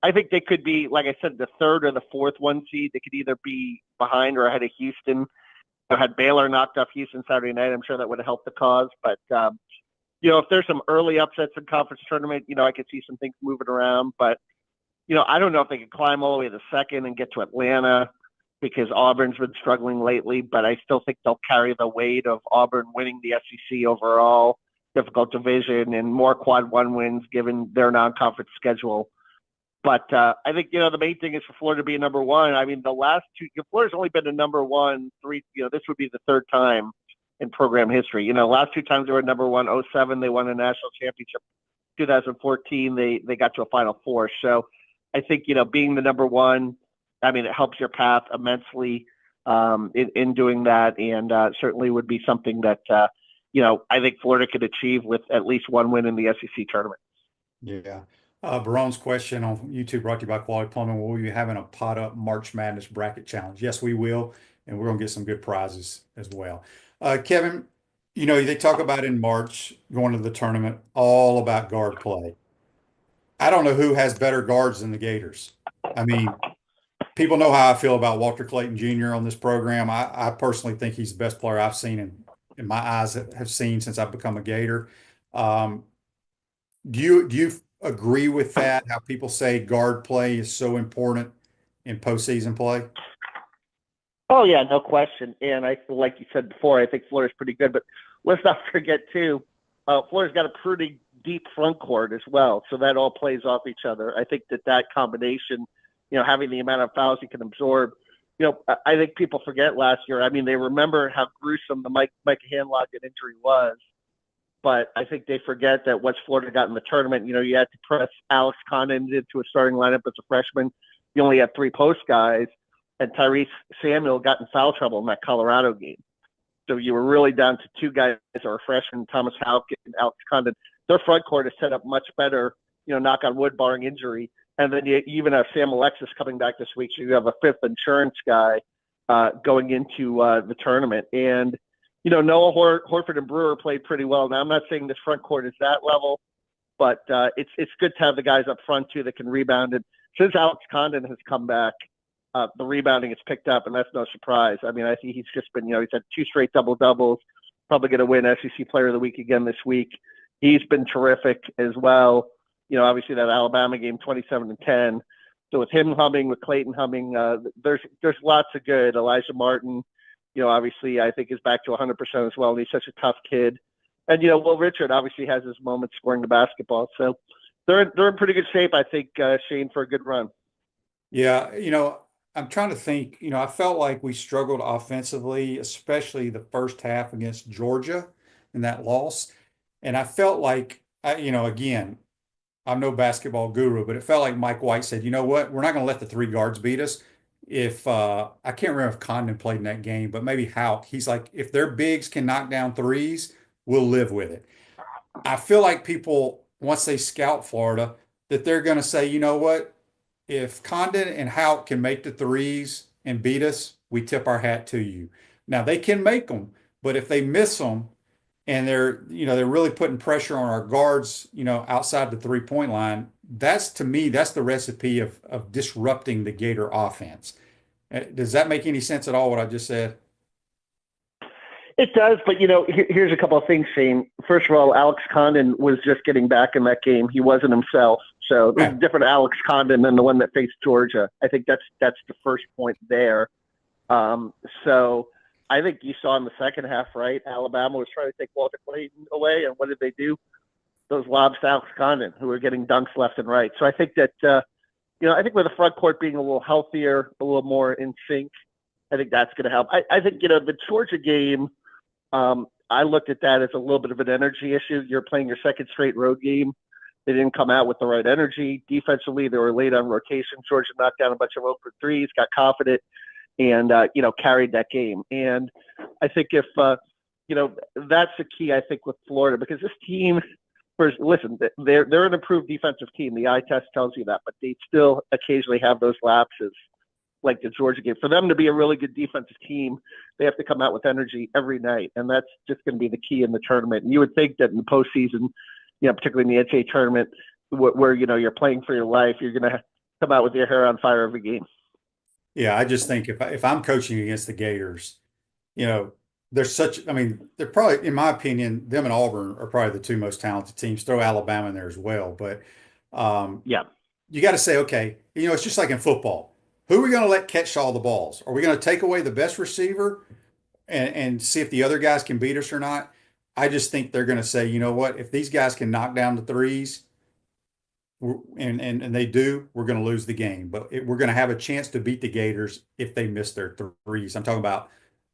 S7: I think they could be, like I said, the 3rd or the 4th 1 seed. They could either be behind or ahead of Houston. Had Baylor knocked off Houston Saturday night, I'm sure that would have helped the cause. But, if there's some early upsets in conference tournament, I could see some things moving around. But, I don't know if they could climb all the way to 2nd and get to Atlanta because Auburn's been struggling lately. But I still think they'll carry the weight of Auburn winning the SEC overall, difficult division, and more quad 1 wins given their non-conference schedule. But I think, the main thing is for Florida to be a number 1. I mean, the last 2, Florida's only been a number 1 3, this would be the 3rd time in program history. Last 2 times they were number 1, 07, they won a national championship. 2014, they got to a Final Four. So I think, being the number 1, I mean, it helps your path immensely in doing that. And certainly would be something that, I think Florida could achieve with at least 1 win in the SEC tournament.
S2: Yeah. Baron's question on YouTube brought to you by Quality Plumbing. Will you be having a PodUp March Madness bracket challenge? Yes, we will, and we're going to get some good prizes as well. Kevin, they talk about in March going to the tournament all about guard play. I don't know who has better guards than the Gators. I mean, people know how I feel about Walter Clayton Jr. on this program. I personally think he's the best player I've seen in my eyes have seen since I've become a Gator. Do you agree with that? How people say guard play is so important in postseason play?
S7: Oh yeah, no question. And I feel like you said before, I think Florida's pretty good, but let's not forget too, Florida's got a pretty deep front court as well, so that all plays off each other. I think that combination, having the amount of fouls you can absorb, I think people forget last year. I mean, they remember how gruesome the Mike Hanlockett injury was. But I think they forget that once Florida got in the tournament, you had to press Alex Condon into a starting lineup as a freshman. You only had 3 post guys, and Tyrese Samuel got in foul trouble in that Colorado game. So you were really down to 2 guys that were freshmen, Thomas Houck and Alex Condon. Their front court is set up much better, knock on wood, barring injury. And then you even have Sam Alexis coming back this week, so you have a 5th insurance guy going into the tournament. And Noah Horford and Brewer played pretty well. Now, I'm not saying this front court is that level, but it's good to have the guys up front, too, that can rebound. And since Alex Condon has come back, the rebounding has picked up, and that's no surprise. I mean, I think he's just been, he's had 2 straight double-doubles, probably going to win SEC Player of the Week again this week. He's been terrific as well. Obviously that Alabama game, 27-10. So with him humming, with Clayton humming, there's lots of good. Elijah Martin, obviously I think is back to 100% as well. And he's such a tough kid. And, Will Richard obviously has his moments scoring the basketball. So they're in pretty good shape, I think, Shane, for a good run.
S2: Yeah. I'm trying to think, I felt like we struggled offensively, especially the first half against Georgia in that loss. And I felt like, again, I'm no basketball guru, but it felt like Mike White said, you know what, we're not going to let the 3 guards beat us. If I can't remember if Condon played in that game, but maybe Houck. He's like, if their bigs can knock down threes, we'll live with it. I feel like people, once they scout Florida, that they're going to say, you know what, if Condon and Houck can make the threes and beat us, we tip our hat to you. Now they can make them, but if they miss them and they're really putting pressure on our guards, outside the 3-point line, that's, to me, that's the recipe of disrupting the Gator offense. Does that make any sense at all, what I just said?
S7: It does, but here's a couple of things, Shane. First of all, Alex Condon was just getting back in that game. He wasn't himself, so there's a different Alex Condon than the one that faced Georgia. I think that's the first point there. So I think you saw in the second half, right? Alabama was trying to take Walter Clayton away, and what did they do? Those lobs to Alex Condon, who were getting dunks left and right. So I think that I think with the front court being a little healthier, a little more in sync, I think that's going to help. I think the Georgia game. I looked at that as a little bit of an energy issue. You're playing your second straight road game. They didn't come out with the right energy. Defensively, they were late on rotation. Georgia knocked down a bunch of open threes, got confident, and, carried that game. And I think if, that's the key, I think, with Florida, because this team, listen, they're an improved defensive team. The eye test tells you that, but they still occasionally have those lapses like the Georgia game. For them to be a really good defensive team, they have to come out with energy every night, and that's just going to be the key in the tournament. And you would think that in the postseason, particularly in the NCAA tournament, where you're playing for your life, you're going to come out with your hair on fire every game.
S2: Yeah, I just think if I'm coaching against the Gators, they're they're probably, in my opinion, them and Auburn are probably the two most talented teams. Throw Alabama in there as well, but you got to say, okay, it's just like in football. Who are we going to let catch all the balls? Are we going to take away the best receiver and see if the other guys can beat us or not? I just think they're going to say, you know what, if these guys can knock down the threes, and they do, we're going to lose the game. But we're going to have a chance to beat the Gators if they miss their threes. I'm talking about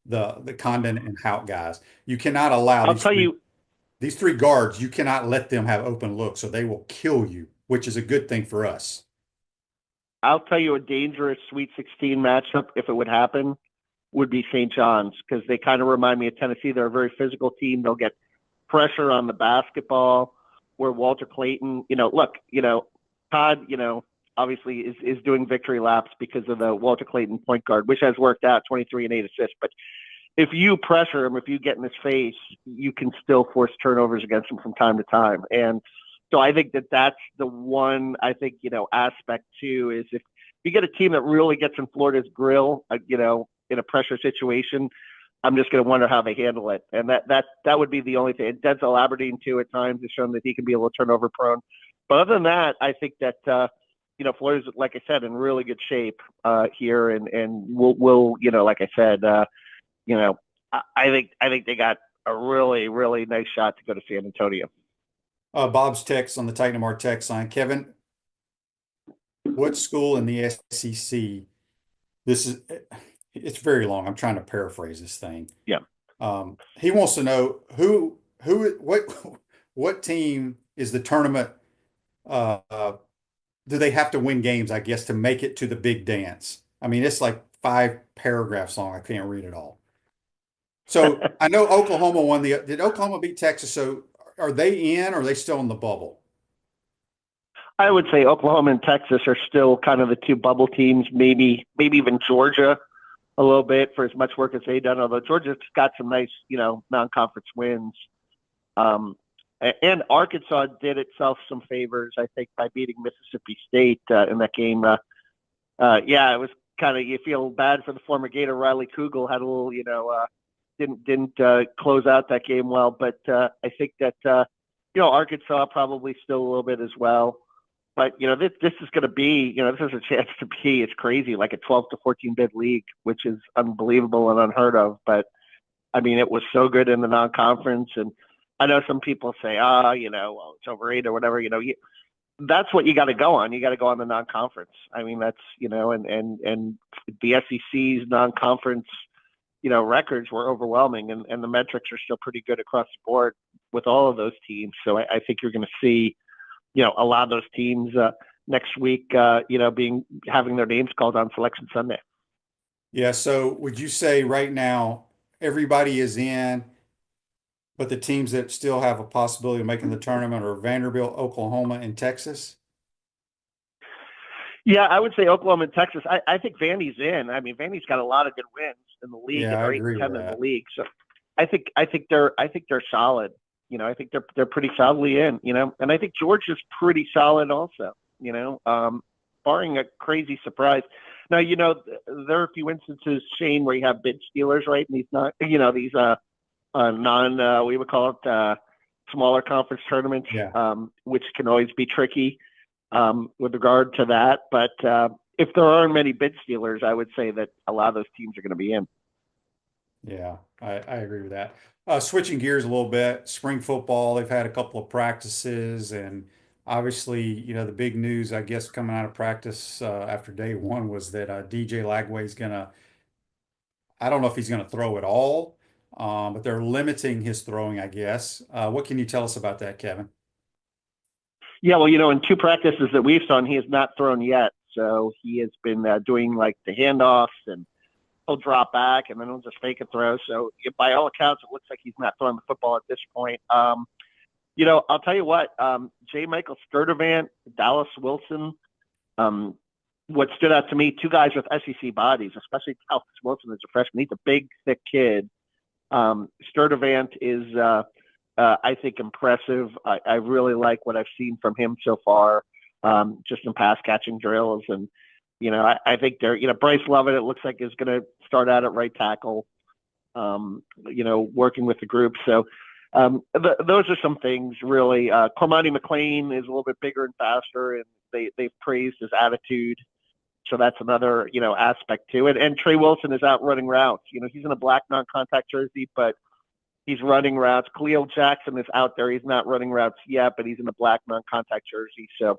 S2: the Condon and Hout guys. You cannot allow these three guards, you cannot let them have open looks, so they will kill you, which is a good thing for us.
S7: I'll tell you a dangerous Sweet 16 matchup, if it would happen, would be St. John's, because they kind of remind me of Tennessee. They're a very physical team. They'll get pressure on the basketball, where Walter Clayton, Todd, obviously is doing victory laps because of the Walter Clayton point guard, which has worked out, 23 and 8 assists. But if you pressure him, if you get in his face, you can still force turnovers against him from time to time. And so I think that's the one, aspect too, is if you get a team that really gets in Florida's grill, in a pressure situation, I'm just going to wonder how they handle it. And that would be the only thing. Denzel Aberdeen too, at times, has shown that he can be a little turnover prone. But other than that, I think that, Florida's, like I said, in really good shape here. And we'll like I said, I think they got a really, really nice shot to go to San Antonio.
S2: Bob's text on the Titan Mart text line. Kevin, what school in the SEC? It's very long. I'm trying to paraphrase this thing.
S7: Yeah.
S2: He wants to know what team is the tournament? Do they have to win games, I guess, to make it to the big dance? I mean, it's like 5 paragraphs long. I can't read it all. So I know Oklahoma won did Oklahoma beat Texas? So are they in, or are they still in the bubble?
S7: I would say Oklahoma and Texas are still kind of the two bubble teams, maybe even Georgia a little bit, for as much work as they've done, although Georgia's got some nice, non-conference wins. And Arkansas did itself some favors, I think, by beating Mississippi State in that game. It was kind of, you feel bad for the former Gator. Riley Kugel had a little, didn't close out that game well, but I think that Arkansas probably still a little bit as well. But this is going to be, this is a chance to be, it's crazy, like a 12 to 14 bid league, which is unbelievable and unheard of. But I mean, it was so good in the non-conference, and I know some people say, it's overrated or whatever. That's what you got to go on. You got to go on the non-conference. I mean, that's and the SEC's non-conference records were overwhelming, and the metrics are still pretty good across the board with all of those teams. So I think you're going to see, a lot of those teams next week, having their names called on Selection Sunday.
S2: Yeah. So would you say right now everybody is in, but the teams that still have a possibility of making the tournament are Vanderbilt, Oklahoma, and Texas?
S7: Yeah, I would say Oklahoma and Texas. I think Vandy's in. I mean, Vandy's got a lot of good wins in the league.
S2: Yeah,
S7: and
S2: I agree
S7: 8-10
S2: with
S7: in
S2: that.
S7: the league. So I think they're solid. I think they're pretty solidly in. And I think Georgia's pretty solid also. Barring a crazy surprise. Now, there are a few instances, Shane, where you have bid stealers, right? And these we would call it smaller conference tournaments, which can always be tricky with regard to that. But if there aren't many bid stealers, I would say that a lot of those teams are going to be in.
S2: Yeah, I agree with that. Switching gears a little bit, spring football, they've had a couple of practices, and obviously, the big news, I guess, coming out of practice after day one was that DJ Lagway is I don't know if he's going to throw at all, but they're limiting his throwing, I guess. What can you tell us about that, Kevin?
S7: Yeah, well, in two practices that we've seen, he has not thrown yet. So he has been doing like the handoffs, and he'll drop back and then he'll just fake a throw. So by all accounts, it looks like he's not throwing the football at this point. I'll tell you what, J. Michael Sturdivant, Dallas Wilson, what stood out to me, two guys with SEC bodies, especially Dallas Wilson as a freshman. He's a big, thick kid. Sturdivant is, I think, impressive. I really like what I've seen from him so far, just in pass catching drills. And, I think Bryce Lovett, it looks like, is going to start out at right tackle, working with the group. So those are some things, really. Cormani McLean is a little bit bigger and faster, and they've praised his attitude. So that's another, aspect to it. And Trey Wilson is out running routes. He's in a black non-contact jersey, but he's running routes. Khalil Jackson is out there. He's not running routes yet, but he's in a black non-contact jersey. So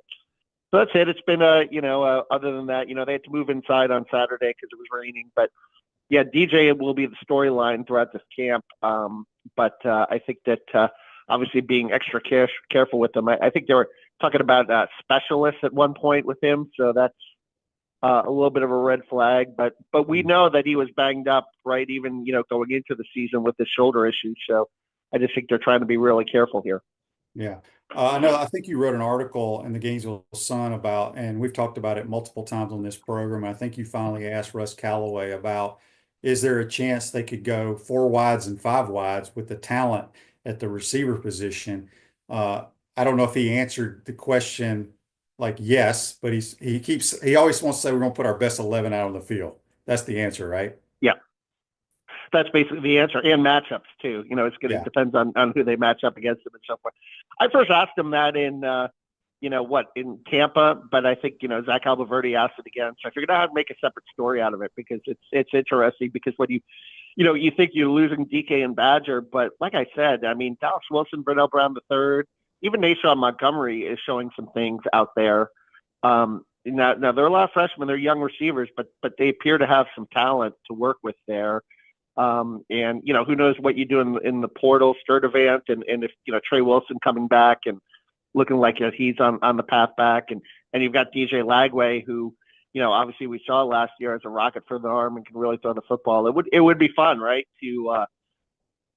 S7: that's it. It's been other than that, they had to move inside on Saturday because it was raining. But yeah, DJ will be the storyline throughout this camp. But I think that obviously being extra careful with him. I think they were talking about specialists at one point with him. So that's a little bit of a red flag, but we know that he was banged up, right? Even, going into the season with his shoulder issues. So I just think they're trying to be really careful here.
S2: Yeah. I think you wrote an article in the Gainesville Sun about, and we've talked about it multiple times on this program. I think you finally asked Russ Callaway about, is there a chance they could go 4 wides and 5 wides with the talent at the receiver position? I don't know if he answered the question like yes, but he always wants to say we're going to put our best 11 out on the field. That's the answer, right?
S7: Yeah, that's basically the answer, and matchups too. It's going to depend on who they match up against them and so forth. I first asked him that in in Tampa, but I think Zach Albaverdi asked it again, so I figured out how to make a separate story out of it because it's interesting because when you think you're losing DK and Badger, but like I said, I mean Dallas Wilson, Brunel Brown III. Even Nashawn Montgomery is showing some things out there. Now they're a lot of freshmen, they're young receivers, but they appear to have some talent to work with there. And who knows what you do in the portal, Sturdivant, and if Trey Wilson coming back and looking like he's on the path back, and you've got DJ Lagway, who obviously we saw last year as a rocket for the arm and can really throw the football. It would be fun, right, to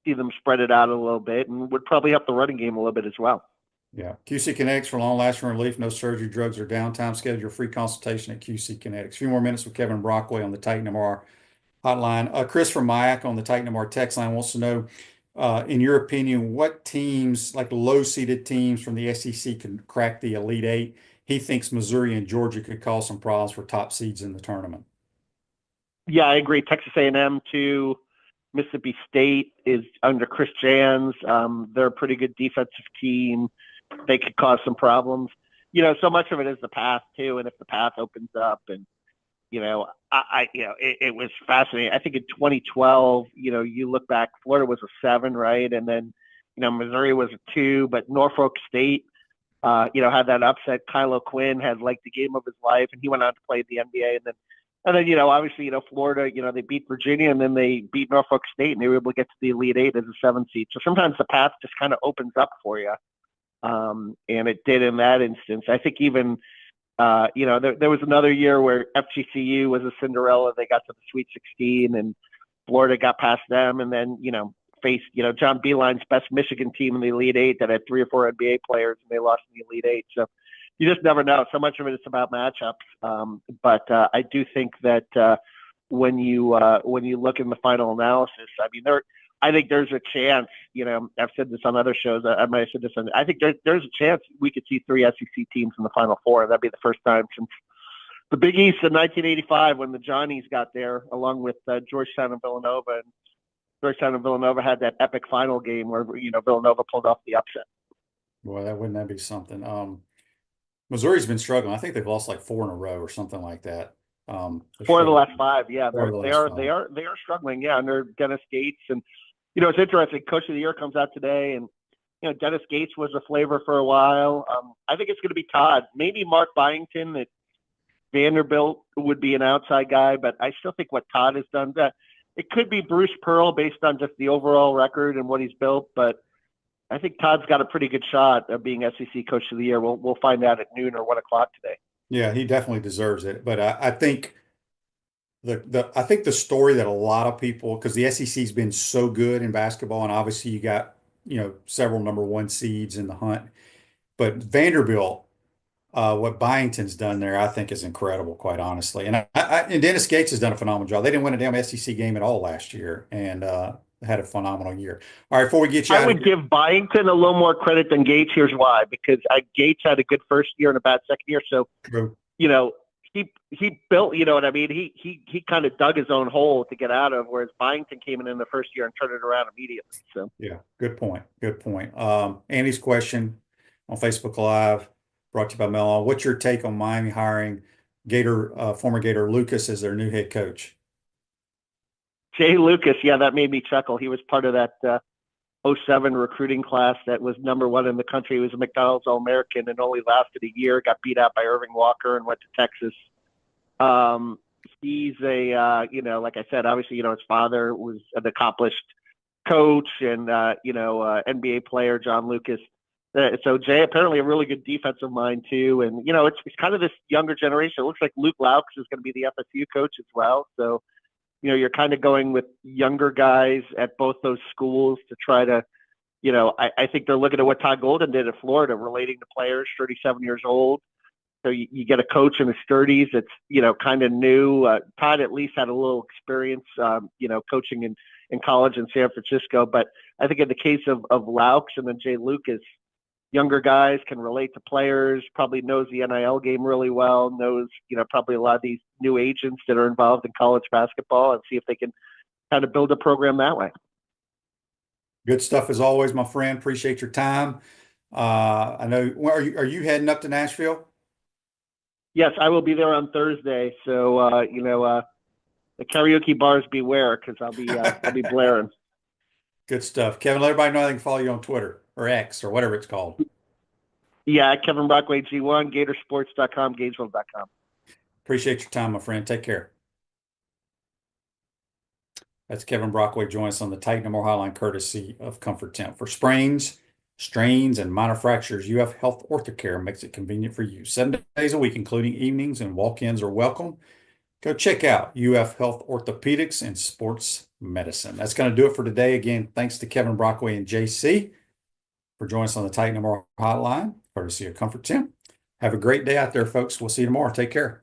S7: see them spread it out a little bit, and would probably help the running game a little bit as well.
S2: Yeah. QC Kinetics for long-lasting relief, no surgery, drugs, or downtime. Schedule your free consultation at QC Kinetics. A few more minutes with Kevin Brockway on the Titan MR hotline. Chris from Mayak on the Titan MR text line wants to know, in your opinion, what teams, like low-seeded teams from the SEC, can crack the Elite Eight? He thinks Missouri and Georgia could cause some problems for top seeds in the tournament.
S7: Yeah, I agree. Texas A&M too. Mississippi State is under Chris Jans. They're a pretty good defensive team. They could cause some problems. So much of it is the path too, and if the path opens up, and it was fascinating. I think in 2012, you look back, Florida was a 7, right, and then Missouri was a 2, but Norfolk State, had that upset. Kylo Quinn had like the game of his life, and he went on to play the NBA, and then obviously Florida, they beat Virginia, and then they beat Norfolk State, and they were able to get to the Elite Eight as a 7 seed. So sometimes the path just kind of opens up for you. And it did in that instance. I think even, there was another year where FGCU was a Cinderella. They got to the Sweet 16 and Florida got past them and then, faced, John Beeline's best Michigan team in the Elite Eight that had 3 or 4 NBA players and they lost in the Elite Eight. So you just never know. So much of it is about matchups. But I do think that when you look in the final analysis, I mean, I think there's a chance, I've said this on other shows. I might have said this I think there's a chance we could see 3 SEC teams in the Final Four. That'd be the first time since the Big East in 1985 when the Johnnies got there, along with Georgetown and Villanova. Georgetown and Villanova had that epic final game where, Villanova pulled off the upset.
S2: Boy, wouldn't that be something? Missouri's been struggling. I think they've lost like 4 in a row or something like that.
S7: 4 of the last 5. Yeah,
S2: Four of the last five.
S7: they are struggling. Yeah, under Dennis Gates, and it's interesting. Coach of the Year comes out today, and Dennis Gates was a flavor for a while. I think it's going to be Todd. Maybe Mark Byington at Vanderbilt would be an outside guy, but I still think what Todd has done. It could be Bruce Pearl based on just the overall record and what he's built, but I think Todd's got a pretty good shot of being SEC Coach of the Year. We'll find out at noon or 1 o'clock today.
S2: Yeah, he definitely deserves it. But I think the story that a lot of people, because the SEC's been so good in basketball, and obviously you got several number 1 seeds in the hunt, but Vanderbilt, what Byington's done there, I think is incredible, quite honestly. And and Dennis Gates has done a phenomenal job. They didn't win a damn SEC game at all last year, and had a phenomenal year. All right, before we get you
S7: I would give Byington a little more credit than Gates. Here's why: because Gates had a good first year and a bad second year. So,
S2: True.
S7: He built, you know what I mean? He kind of dug his own hole to get out of, whereas Byington came in the first year and turned it around immediately. So
S2: yeah, good point. Good point. Andy's question on Facebook Live, brought to you by Mellon. What's your take on Miami hiring former Gator Lucas as their new head coach?
S7: Jay Lucas, yeah, that made me chuckle. He was part of that 07 recruiting class that was number 1 in the country. He was a McDonald's All-American and only lasted a year, got beat out by Irving Walker and went to Texas. He's like I said, obviously, his father was an accomplished coach and, NBA player, John Lucas. So Jay, apparently a really good defensive mind too. And, it's kind of this younger generation. It looks like Luke Laux is going to be the FSU coach as well. So, you're kind of going with younger guys at both those schools to try to, I think they're looking at what Todd Golden did at Florida, relating to players, 37 years old. So you get a coach in his 30s. It's, kind of new. Todd at least had a little experience, coaching in college in San Francisco. But I think in the case of Laux and then Jay Lucas, younger guys can relate to players, probably knows the NIL game really well, knows, probably a lot of these new agents that are involved in college basketball, and see if they can kind of build a program that way.
S2: Good stuff as always, my friend. Appreciate your time. I know, are you heading up to Nashville?
S7: Yes, I will be there on Thursday. So, the karaoke bars beware, because I'll be blaring.
S2: Good stuff. Kevin, let everybody know they can follow you on Twitter or X or whatever it's called.
S7: Yeah, Kevin Brockway G1, Gatorsports.com, Gainesville.com.
S2: Appreciate your time, my friend. Take care. That's Kevin Brockway. Join us on the Titan and More Hotline, courtesy of Comfort Temp. For sprains, strains, and minor fractures, UF Health Orthocare makes it convenient for you. 7 days a week, including evenings, and walk-ins are welcome. Go check out UF Health Orthopedics and Sports Medicine. That's going to do it for today. Again, thanks to Kevin Brockway and JC for joining us on the Titan and More Hotline, courtesy of Comfort Temp. Have a great day out there, folks. We'll see you tomorrow. Take care.